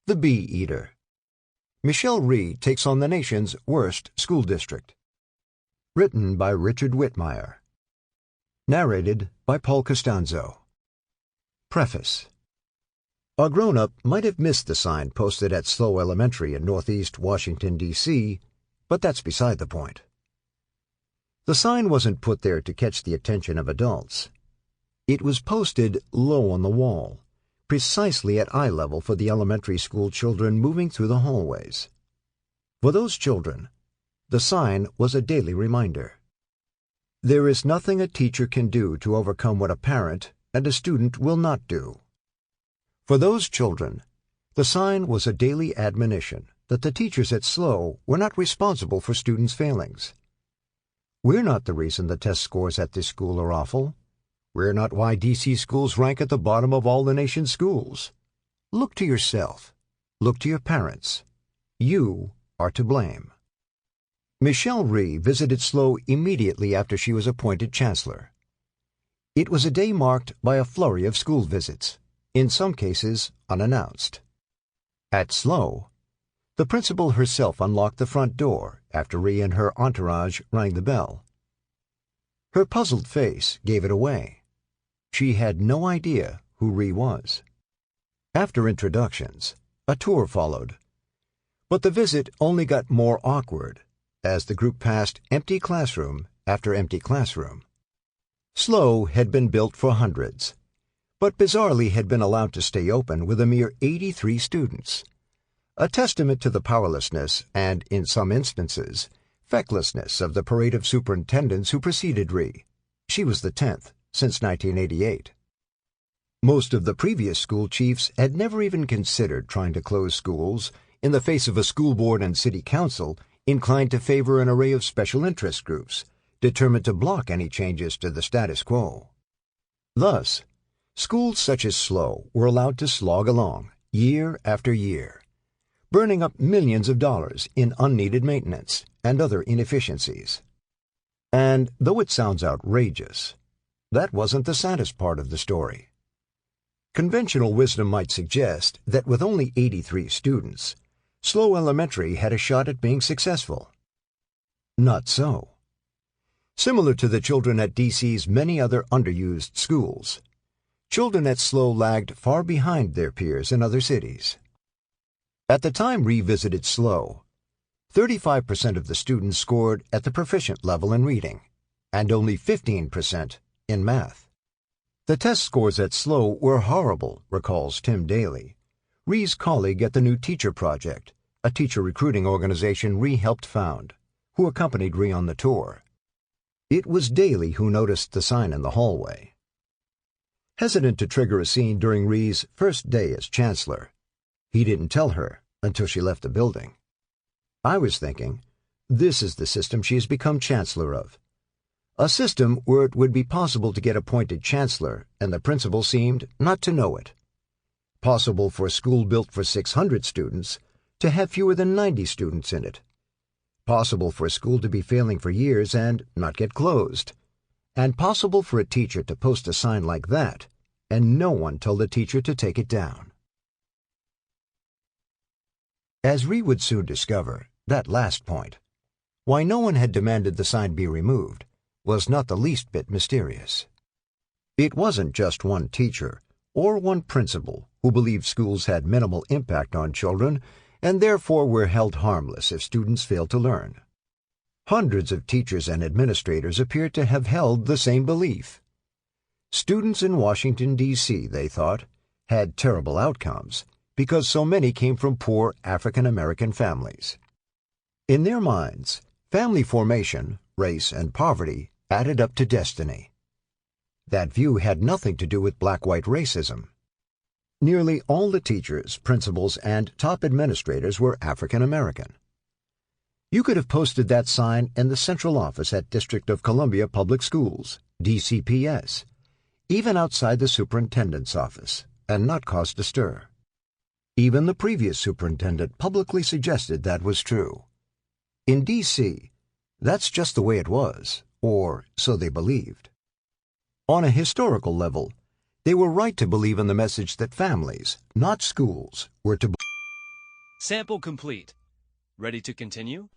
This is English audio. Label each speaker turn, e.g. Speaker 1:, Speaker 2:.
Speaker 1: The Bee Eater. Michelle Rhee takes on the nation's worst school district. Written by Richard Whitmire. Narrated by Paul Costanzo. Preface. A grown-up might have missed the sign posted at Slow Elementary in northeast Washington, D.C., but that's beside the point. The sign wasn't put there to catch the attention of adults. It was posted low on the wall, precisely at eye level for the elementary school children moving through the hallways. For those children, the sign was a daily reminder. There is nothing a teacher can do to overcome what a parent and a student will not do. For those children, the sign was a daily admonition that the teachers at Slow were not responsible for students' failings. We're not the reason the test scores at this school are awful. We're not why D.C. schools rank at the bottom of all the nation's schools. Look to yourself. Look to your parents. You are to blame. Michelle Rhee visited Slow immediately after she was appointed chancellor. It was a day marked by a flurry of school visits, in some cases unannounced. At Slow, the principal herself unlocked the front door after Rhee and her entourage rang the bell. Her puzzled face gave it away. She had no idea who Rhee was. After introductions, a tour followed. But the visit only got more awkward as the group passed empty classroom after empty classroom. Slow had been built for hundreds, but bizarrely had been allowed to stay open with a mere 83 students, a testament to the powerlessness and, in some instances, fecklessness of the parade of superintendents who preceded Rhee. She was the 10th since 1988. Most of the previous school chiefs had never even considered trying to close schools in the face of a school board and city council inclined to favor an array of special interest groups, determined to block any changes to the status quo. Thus, schools such as Slow were allowed to slog along, year after year, burning up millions of dollars in unneeded maintenance and other inefficiencies. And though it sounds outrageous, that wasn't the saddest part of the story. Conventional wisdom might suggest that with only 83 students, Slow Elementary had a shot at being successful. Not so. Similar to the children at D.C.'s many other underused schools, children at Slow lagged far behind their peers in other cities. At the time Rhee visited Slow, 35% of the students scored at the proficient level in reading, and only 15% in math. The test scores at Slow were horrible, recalls Tim Daly, Rhee's colleague at the New Teacher Project, a teacher recruiting organization Rhee helped found, who accompanied Rhee on the tour. It was Daly who noticed the sign in the hallway. Hesitant to trigger a scene during Rhee's first day as chancellor, he didn't tell her until she left the building. I was thinking, this is the system she has become chancellor of. A system where it would be possible to get appointed chancellor, and the principal seemed not to know it. Possible for a school built for 600 students to have fewer than 90 students in it. Possible for a school to be failing for years and not get closed. And possible for a teacher to post a sign like that, and no one tell the teacher to take it down. As Rhee would soon discover, that last point, why no one had demanded the sign be removed, was not the least bit mysterious. It wasn't just one teacher or one principal who believed schools had minimal impact on children and therefore were held harmless if students failed to learn. Hundreds of teachers and administrators appeared to have held the same belief. Students in Washington, D.C., they thought, had terrible outcomes because so many came from poor African American families. In their minds, family formation, race, and poverty added up to destiny. That view had nothing to do with black-white racism. Nearly all the teachers, principals, and top administrators were African American. You could have posted that sign in the central office at District of Columbia Public Schools, DCPS, even outside the superintendent's office, and not caused a stir. Even the previous superintendent publicly suggested that was true. In D.C., that's just the way it was, or so they believed. On a historical level, they were right to believe in the message that families, not schools, were to
Speaker 2: Sample complete. Ready to continue?